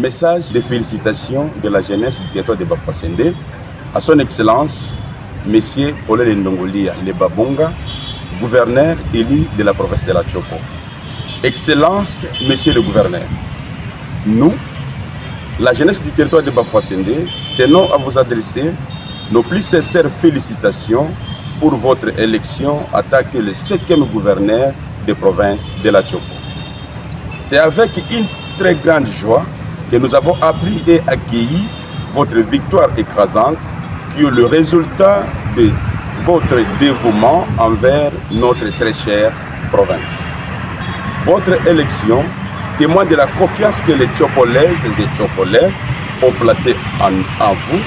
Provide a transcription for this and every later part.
Message de félicitations de la jeunesse du territoire de Bafouassendé à son Excellence, Monsieur Olele Ndongolia Lebabonga, gouverneur élu de la province de la Tchopo. Excellence, Monsieur le gouverneur, nous, la jeunesse du territoire de Bafouassendé, tenons à vous adresser nos plus sincères félicitations pour votre élection en tant que le 5e gouverneur de province de la Tchopo. C'est avec une très grande joie que nous avons appris et accueilli votre victoire écrasante qui est le résultat de votre dévouement envers notre très chère province. Votre élection témoigne de la confiance que les Tchopolaises et Tchopolais ont placée en vous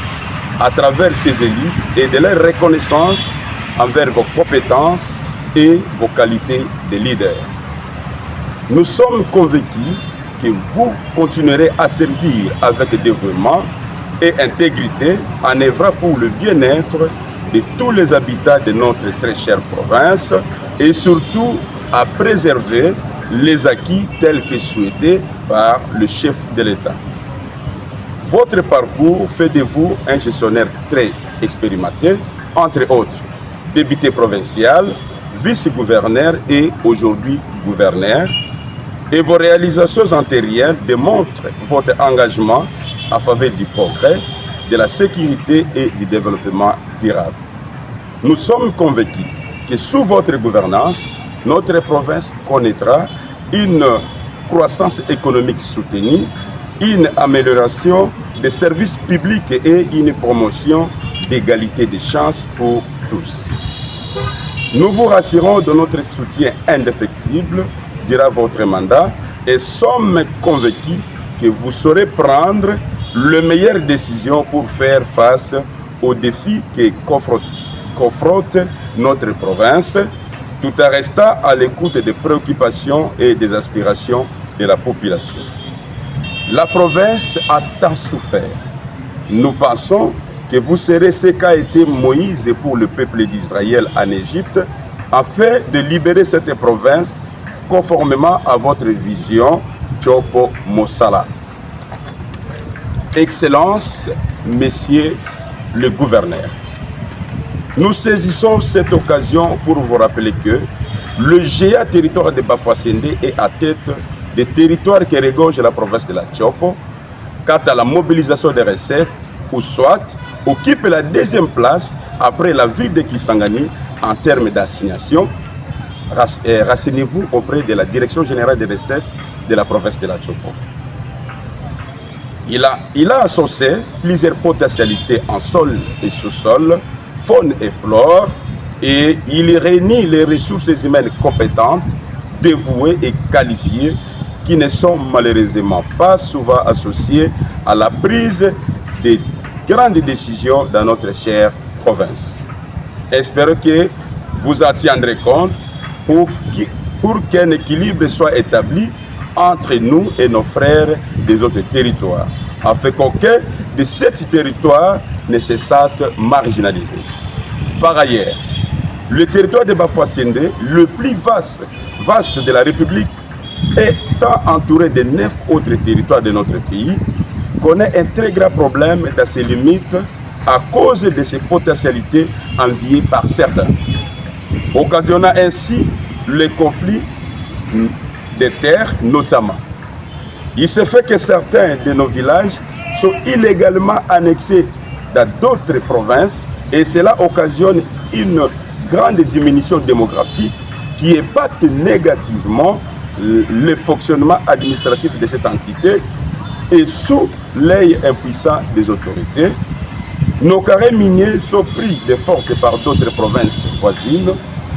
à travers ces élus et de leur reconnaissance envers vos compétences et vos qualités de leader. Nous sommes convaincus que vous continuerez à servir avec dévouement et intégrité en œuvrant pour le bien-être de tous les habitants de notre très chère province et surtout à préserver les acquis tels que souhaités par le chef de l'État. Votre parcours fait de vous un gestionnaire très expérimenté, entre autres député provincial, vice-gouverneur et aujourd'hui gouverneur. Et vos réalisations antérieures démontrent votre engagement en faveur du progrès, de la sécurité et du développement durable. Nous sommes convaincus que sous votre gouvernance, notre province connaîtra une croissance économique soutenue, une amélioration des services publics et une promotion d'égalité des chances pour tous. Nous vous rassurons de notre soutien indéfectible durant votre mandat et sommes convaincus que vous saurez prendre les meilleures décisions pour faire face aux défis que confronte notre province, tout en restant à l'écoute des préoccupations et des aspirations de la population. La province a tant souffert. Nous pensons que vous serez ce qu'a été Moïse pour le peuple d'Israël en Égypte, afin de libérer cette province conformément à votre vision Tchopo Mosala. Excellence, Messieurs le gouverneur, nous saisissons cette occasion pour vous rappeler que le géant territoire de Bafouassendé est à tête des territoires qui regorgent la province de la Tchopo, quant à la mobilisation des recettes, ou soit occupe la 2e place après la ville de Kisangani en termes d'assignation. Rassurez-vous auprès de la Direction générale des recettes de la province de la Tchopo. Il a associé plusieurs potentialités en sol et sous-sol, faune et flore, et il réunit les ressources humaines compétentes, dévouées et qualifiées qui ne sont malheureusement pas souvent associées à la prise de grandes décisions dans notre chère province. Espérons que vous en tiendrez compte pour qu'un équilibre soit établi entre nous et nos frères des autres territoires, afin qu'aucun de ces territoires ne se sente marginalisé. Par ailleurs, le territoire de Bafouassendé, le plus vaste de la République, étant entouré de 9 autres territoires de notre pays, connaît un très grand problème dans ses limites à cause de ses potentialités enviées par certains, occasionnant ainsi les conflits des terres notamment. Il se fait que certains de nos villages sont illégalement annexés dans d'autres provinces et cela occasionne une grande diminution démographique qui impacte négativement le fonctionnement administratif de cette entité et sous l'œil impuissant des autorités. Nos carrés miniers sont pris de force par d'autres provinces voisines,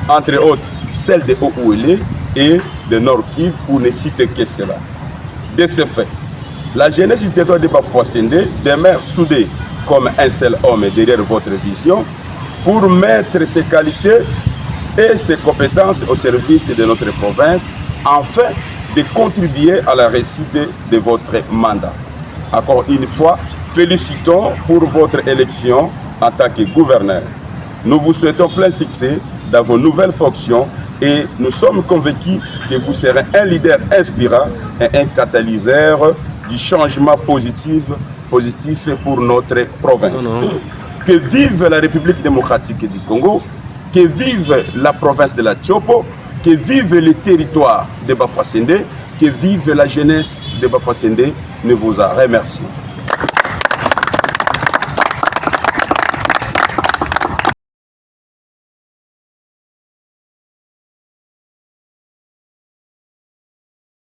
entre autres celles de Haut-Ouélé et de Nord-Kivu, pour ne citer que cela. De ce fait, la jeunesse du territoire de Bafouassendé demeure soudée comme un seul homme derrière votre vision pour mettre ses qualités et ses compétences au service de notre province afin de contribuer à la réussite de votre mandat. Encore une fois, félicitons pour votre élection en tant que gouverneur. Nous vous souhaitons plein succès dans vos nouvelles fonctions et nous sommes convaincus que vous serez un leader inspirant et un catalyseur du changement positif pour notre province. Que vive la République démocratique du Congo, que vive la province de la Tchopo, que vive le territoire de Bafouassendé, que vive la jeunesse de Bafouassendé. Nous vous en remercions.